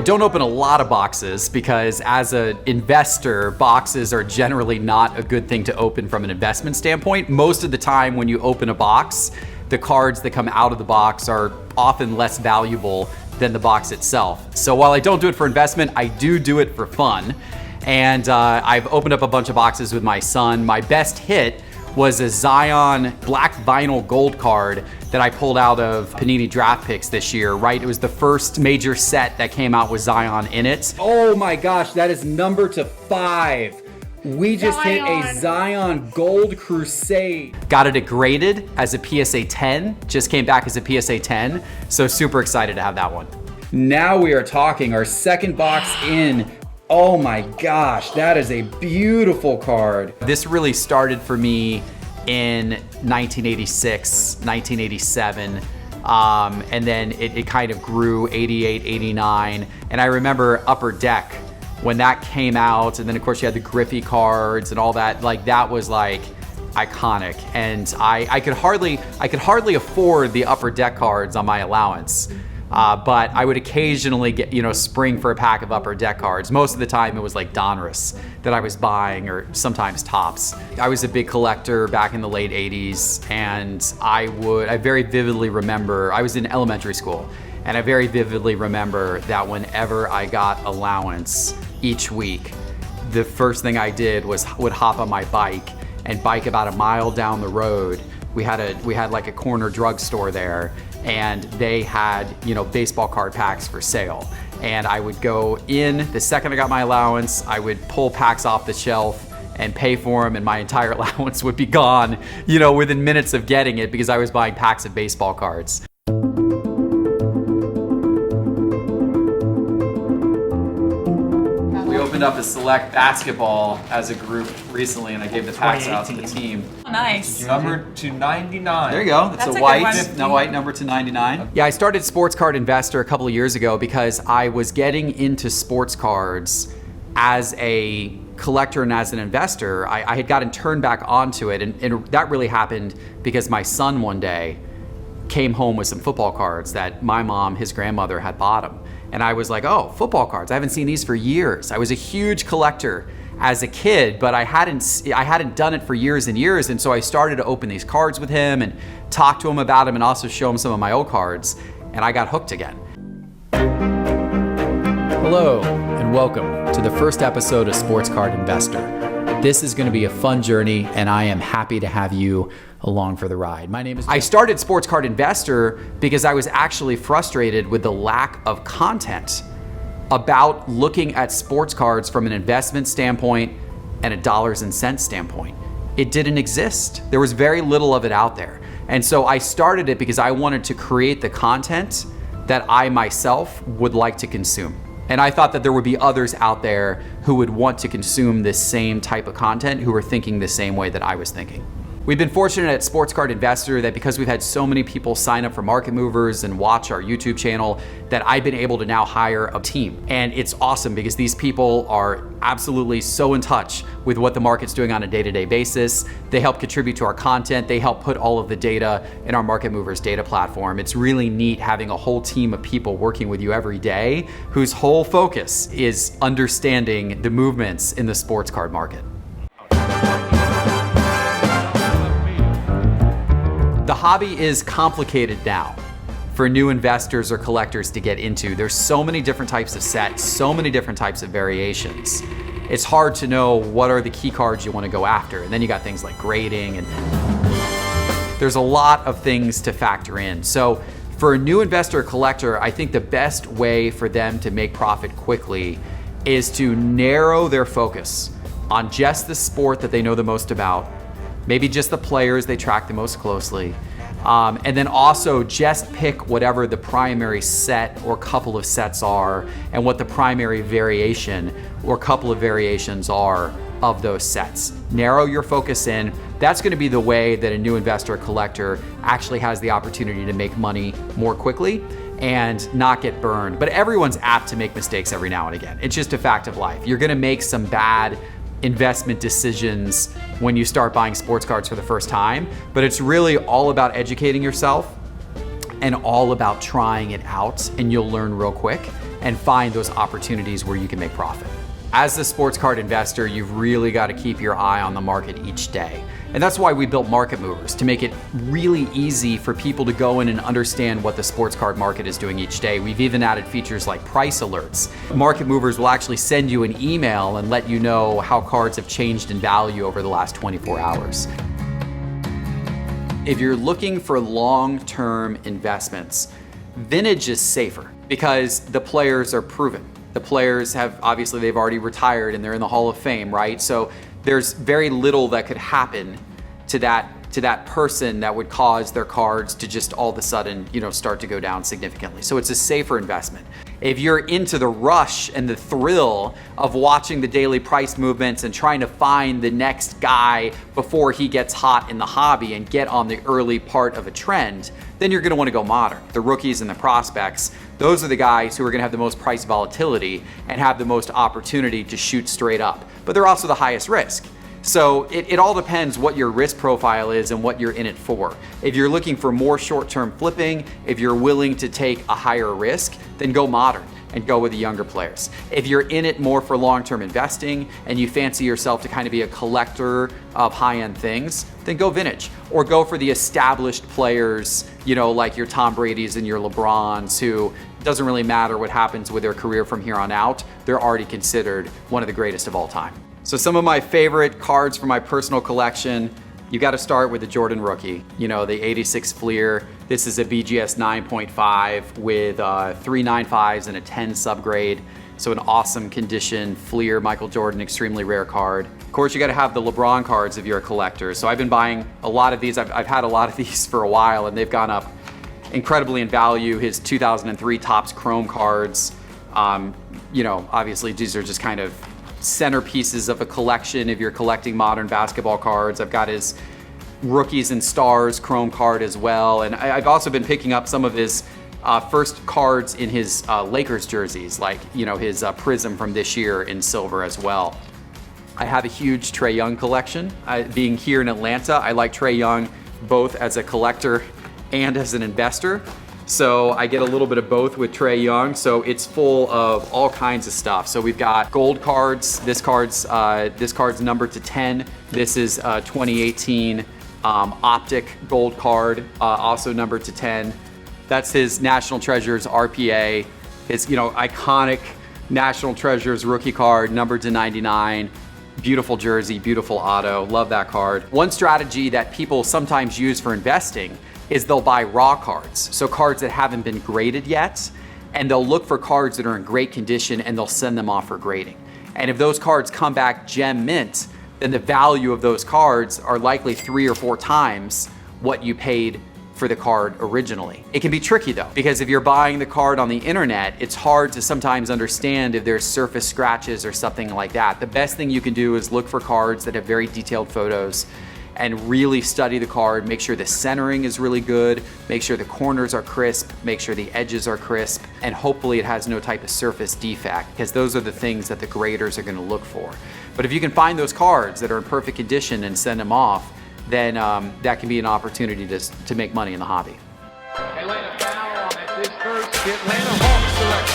don't open a lot of boxes because as an investor, boxes are generally not a good thing to open from an investment standpoint. Most of the time when you open a box, the cards that come out of the box are often less valuable than the box itself. So while I don't do it for investment, I do it for fun. And I've opened up a bunch of boxes with my son. My best hit was a Zion black vinyl gold card that I pulled out of Panini Draft Picks this year, right? It was the first major set that came out with Zion in it. Oh my gosh, that is number to 5. We just hit a Zion Gold Crusade. Got it graded as a PSA 10, just came back as a PSA 10, so super excited to have that one. Now we are talking our second box in. Oh my gosh, that is a beautiful card. This really started for me in 1986, 1987. And then it kind of grew 88, 89. And I remember Upper Deck when that came out. And then of course you had the Griffey cards and all that. Like that was like iconic. And I could hardly afford the Upper Deck cards on my allowance. But I would occasionally get, spring for a pack of Upper Deck cards. Most of the time it was like Donruss that I was buying, or sometimes Topps. I was a big collector back in the late 80s, and I very vividly remember, I was in elementary school, and I very vividly remember that whenever I got allowance each week, the first thing I did would hop on my bike and bike about a mile down the road. We had like a corner drugstore there, and they had, baseball card packs for sale. And I would go in, the second I got my allowance, I would pull packs off the shelf and pay for them, and my entire allowance would be gone, within minutes of getting it, because I was buying packs of baseball cards. We opened up a select basketball as a group recently, and I gave the packs out to the team. Oh, nice. Number to 99. There you go. It's That's a a white number to 99. Yeah, I started Sports Card Investor a couple of years ago because I was getting into sports cards as a collector and as an investor. I had gotten turned back onto it, and that really happened because my son one day came home with some football cards that my mom, his grandmother, had bought him. And I was like, oh, football cards. I haven't seen these for years. I was a huge collector as a kid, but I hadn't done it for years and years. And so I started to open these cards with him and talk to him about them and also show him some of my old cards. And I got hooked again. Hello, and welcome to the first episode of Sports Card Investor. This is going to be a fun journey, and I am happy to have you along for the ride. My name is I started Sports Card Investor because I was actually frustrated with the lack of content about looking at sports cards from an investment standpoint and a dollars and cents standpoint. It didn't exist. There was very little of it out there. And so I started it because I wanted to create the content that I myself would like to consume. And I thought that there would be others out there who would want to consume this same type of content, who were thinking the same way that I was thinking. We've been fortunate at Sports Card Investor that because we've had so many people sign up for Market Movers and watch our YouTube channel, that I've been able to now hire a team. And it's awesome because these people are absolutely so in touch with what the market's doing on a day-to-day basis. They help contribute to our content. They help put all of the data in our Market Movers data platform. It's really neat having a whole team of people working with you every day whose whole focus is understanding the movements in the sports card market. The hobby is complicated now for new investors or collectors to get into. There's so many different types of sets, so many different types of variations. It's hard to know what are the key cards you want to go after. And then you got things like grading, and there's a lot of things to factor in. So for a new investor or collector, I think the best way for them to make profit quickly is to narrow their focus on just the sport that they know the most about, maybe just the players they track the most closely, and then also just pick whatever the primary set or couple of sets are and what the primary variation or couple of variations are of those sets. Narrow your focus in. That's going to be the way that a new investor or collector actually has the opportunity to make money more quickly and not get burned. But everyone's apt to make mistakes every now and again. It's just a fact of life. You're going to make some bad investment decisions when you start buying sports cards for the first time, but it's really all about educating yourself and all about trying it out, and you'll learn real quick. and find those opportunities where you can make profit. As a sports card investor, you've really got to keep your eye on the market each day. And that's why we built Market Movers, to make it really easy for people to go in and understand what the sports card market is doing each day. We've even added features like price alerts. Market Movers will actually send you an email and let you know how cards have changed in value over the last 24 hours. If you're looking for long-term investments, vintage is safer because the players are proven. The players have, obviously they've already retired and they're in the Hall of Fame, right? So there's very little that could happen to that person that would cause their cards to just all of a sudden, start to go down significantly. So it's a safer investment. If you're into the rush and the thrill of watching the daily price movements and trying to find the next guy before he gets hot in the hobby and get on the early part of a trend, then you're gonna wanna go modern. The rookies and the prospects, those are the guys who are gonna have the most price volatility and have the most opportunity to shoot straight up. But they're also the highest risk. So it all depends what your risk profile is and what you're in it for. If you're looking for more short-term flipping, if you're willing to take a higher risk, then go modern and go with the younger players. If you're in it more for long-term investing and you fancy yourself to kind of be a collector of high-end things, then go vintage. Or go for the established players, like your Tom Brady's and your LeBrons, who doesn't really matter what happens with their career from here on out, they're already considered one of the greatest of all time. So some of my favorite cards from my personal collection, you got to start with the Jordan rookie, the 86 Fleer. This is a BGS 9.5 with 3 9.5s and a 10 subgrade. So an awesome condition Fleer Michael Jordan, extremely rare card. Of course, you got to have the LeBron cards if you're a collector. So I've been buying a lot of these. I've had a lot of these for a while and they've gone up incredibly in value. His 2003 Topps Chrome cards, obviously these are just kind of centerpieces of a collection if you're collecting modern basketball cards. I've got his Rookies and Stars Chrome card as well. And I've also been picking up some of his first cards in his Lakers jerseys, like his Prism from this year in silver as well. I have a huge Trae Young collection. Being here in Atlanta, I like Trae Young both as a collector and as an investor. So I get a little bit of both with Trae Young. So it's full of all kinds of stuff. So we've got gold cards. This card's numbered to 10. This is 2018 Optic gold card, also numbered to 10. That's his National Treasures RPA. His iconic National Treasures rookie card, numbered to 99. Beautiful jersey, beautiful auto. Love that card. One strategy that people sometimes use for investing is they'll buy raw cards, so cards that haven't been graded yet, and they'll look for cards that are in great condition and they'll send them off for grading. And if those cards come back gem mint, then the value of those cards are likely 3 or 4 times what you paid for the card originally. It can be tricky though, because if you're buying the card on the internet, it's hard to sometimes understand if there's surface scratches or something like that. The best thing you can do is look for cards that have very detailed photos and really study the card, make sure the centering is really good, make sure the corners are crisp, make sure the edges are crisp, and hopefully it has no type of surface defect, because those are the things that the graders are gonna look for. But if you can find those cards that are in perfect condition and send them off, then that can be an opportunity to make money in the hobby. Atlanta foul on it. This first Atlanta Hawks selection.